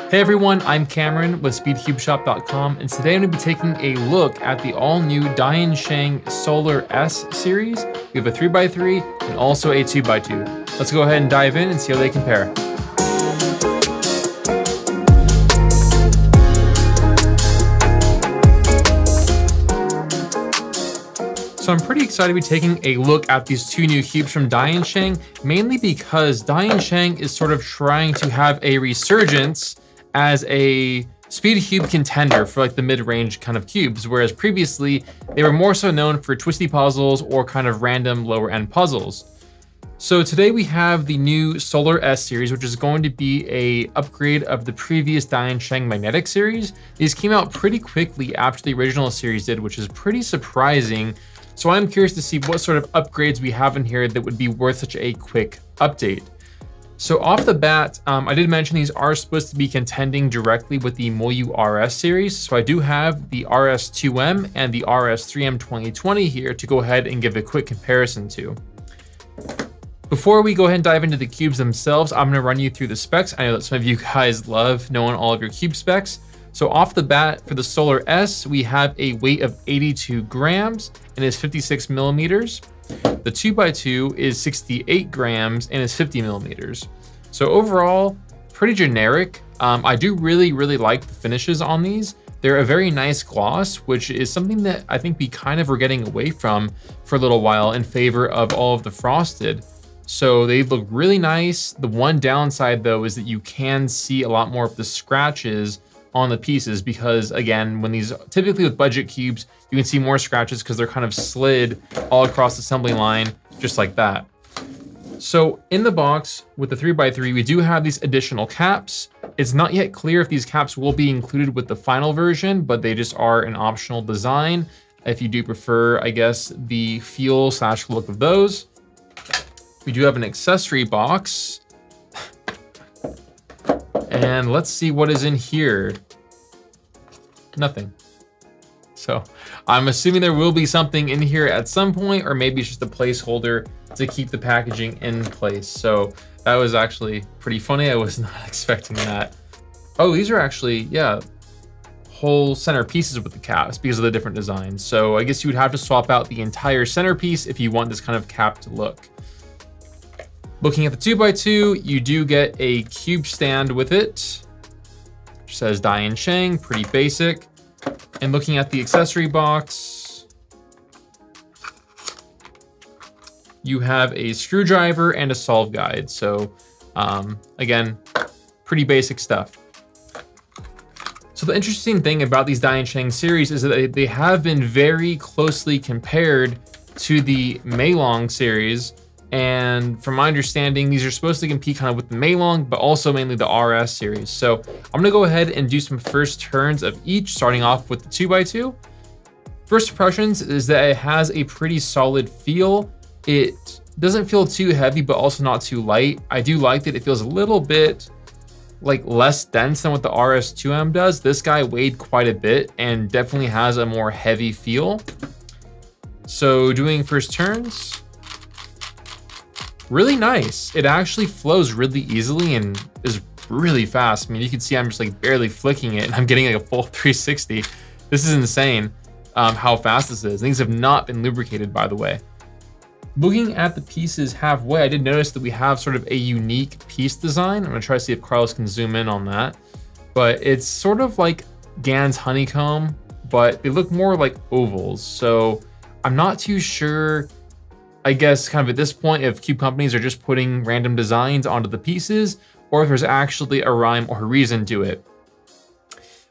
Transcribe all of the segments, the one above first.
Hey everyone, I'm Cameron with SpeedCubeShop.com, and today I'm going to be taking a look at the all-new DianSheng Solar S series. We have a 3x3 and also a 2x2. Let's go ahead and dive in and see how they compare. So I'm pretty excited to be taking a look at these two new cubes from DianSheng, mainly because DianSheng is sort of trying to have a resurgence as a speed cube contender for like the mid-range kind of cubes, whereas previously they were more so known for twisty puzzles or kind of random lower end puzzles. So today we have the new Solar S series, which is going to be a upgrade of the previous DianSheng Magnetic series. These came out pretty quickly after the original series did, which is pretty surprising. So I'm curious to see what sort of upgrades we have in here that would be worth such a quick update. So off the bat, I did mention these are supposed to be contending directly with the MoYu RS series. So I do have the RS2M and the RS3M 2020 here to go ahead and give a quick comparison to. Before we go ahead and dive into the cubes themselves, I'm gonna run you through the specs. I know that some of you guys love knowing all of your cube specs. So off the bat, for the Solar S, we have a weight of 82 grams and is 56 millimeters. The 2x2 is 68 grams and is 50 millimeters. So overall, pretty generic. I do really like the finishes on these. They're a very nice gloss, which is something that I think we kind of were getting away from for a little while in favor of all of the frosted. So they look really nice. The one downside though is that you can see a lot more of the scratches on the pieces because again, when these typically with budget cubes, you can see more scratches because they're kind of slid all across the assembly line, just like that. So in the box with the 3x3, we do have these additional caps. It's not yet clear if these caps will be included with the final version, but they just are an optional design. If you do prefer, I guess, the feel / look of those. We do have an accessory box. And let's see what is in here. Nothing. So I'm assuming there will be something in here at some point, or maybe it's just a placeholder to keep the packaging in place. So that was actually pretty funny. I was not expecting that. Oh, these are actually, yeah, whole center pieces with the caps because of the different designs. So I guess you would have to swap out the entire centerpiece if you want this kind of capped look. Looking at the 2x2, you do get a cube stand with it, which says DianSheng, pretty basic. And looking at the accessory box, you have a screwdriver and a solve guide. So again, pretty basic stuff. So the interesting thing about these DianSheng series is that they have been very closely compared to the Meilong series. And from my understanding, these are supposed to compete kind of with the Meilong, but also mainly the RS series. So I'm gonna go ahead and do some first turns of each, starting off with the 2x2. First impressions is that it has a pretty solid feel. It doesn't feel too heavy, but also not too light. I do like that it feels a little bit like less dense than what the RS2M does. This guy weighed quite a bit and definitely has a more heavy feel. So doing first turns, really nice. It actually flows really easily and is really fast. I mean, you can see I'm just like barely flicking it and I'm getting like a full 360. This is insane how fast this is. These have not been lubricated, by the way. Looking at the pieces halfway, I did notice that we have sort of a unique piece design. I'm gonna try to see if Carlos can zoom in on that. But it's sort of like Gans honeycomb, but they look more like ovals. So I'm not too sure, I guess kind of at this point, if cube companies are just putting random designs onto the pieces or if there's actually a rhyme or a reason to it.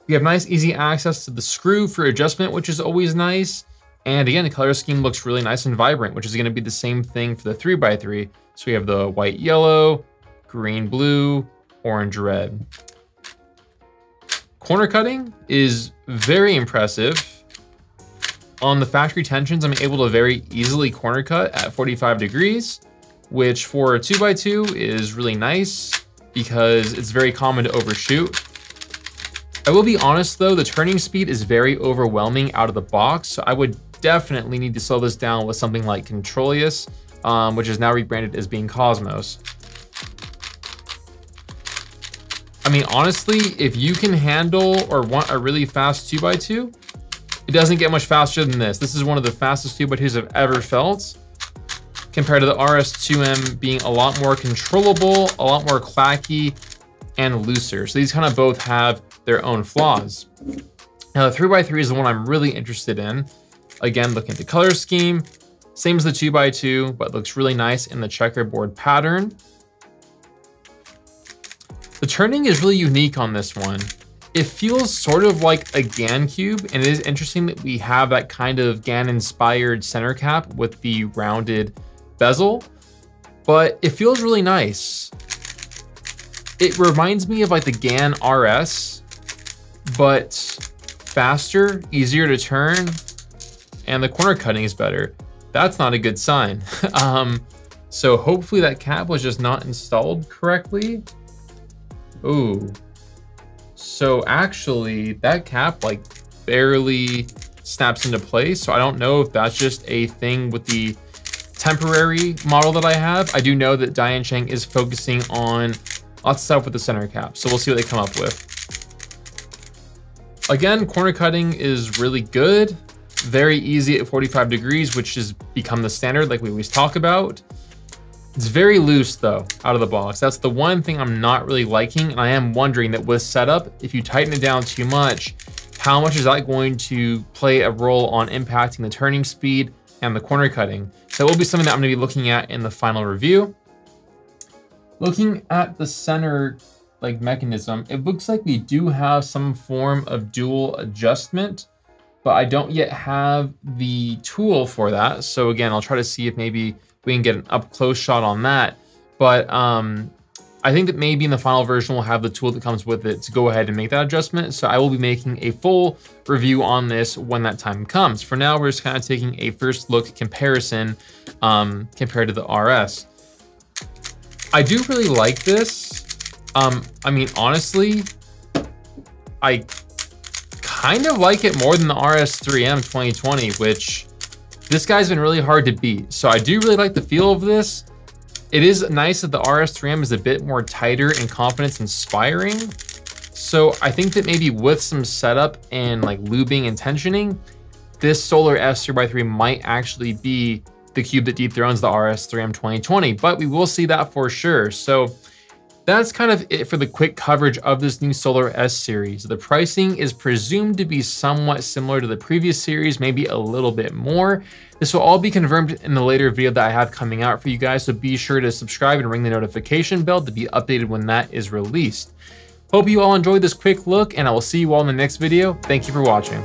We have nice easy access to the screw for adjustment, which is always nice. And again, the color scheme looks really nice and vibrant, which is gonna be the same thing for the 3x3. So we have the white, yellow, green, blue, orange, red. Corner cutting is very impressive. On the factory tensions, I'm able to very easily corner cut at 45 degrees, which for a 2x2 is really nice because it's very common to overshoot. I will be honest though, the turning speed is very overwhelming out of the box. So I would definitely need to slow this down with something like Controlius, which is now rebranded as being Cosmos. I mean, honestly, if you can handle or want a really fast 2x2, it doesn't get much faster than this. This is one of the fastest 2x2s I've ever felt, compared to the RS2M being a lot more controllable, a lot more clacky, and looser. So these kind of both have their own flaws. Now the 3x3 is the one I'm really interested in. Again, looking at the color scheme, same as the 2x2, but looks really nice in the checkerboard pattern. The turning is really unique on this one. It feels sort of like a GAN cube, and it is interesting that we have that kind of GAN-inspired center cap with the rounded bezel, but it feels really nice. It reminds me of like the GAN RS, but faster, easier to turn, and the corner cutting is better. That's not a good sign. So hopefully that cap was just not installed correctly. Ooh. So actually that cap like barely snaps into place. So I don't know if that's just a thing with the temporary model that I have. I do know that DianSheng is focusing on lots of stuff with the center cap. So we'll see what they come up with. Again, corner cutting is really good. Very easy at 45 degrees, which has become the standard like we always talk about. It's very loose though, out of the box. That's the one thing I'm not really liking. And I am wondering that with setup, if you tighten it down too much, how much is that going to play a role on impacting the turning speed and the corner cutting? So that will be something that I'm gonna be looking at in the final review. Looking at the center like mechanism, it looks like we do have some form of dual adjustment, but I don't yet have the tool for that. So again, I'll try to see if maybe we can get an up close shot on that. But I think that maybe in the final version, we'll have the tool that comes with it to go ahead and make that adjustment. So I will be making a full review on this when that time comes. For now, we're just kind of taking a first look comparison compared to the RS. I do really like this. I mean, honestly, I kind of like it more than the RS3M 2020, which this guy's been really hard to beat. So I do really like the feel of this. It is nice that the RS3M is a bit more tighter and confidence inspiring. So I think that maybe with some setup and like lubing and tensioning, this Solar S 3x3 might actually be the cube that dethrones the RS3M 2020, but we will see that for sure. So that's kind of it for the quick coverage of this new Solar S series. The pricing is presumed to be somewhat similar to the previous series, maybe a little bit more. This will all be confirmed in the later video that I have coming out for you guys, so be sure to subscribe and ring the notification bell to be updated when that is released. Hope you all enjoyed this quick look, and I will see you all in the next video. Thank you for watching.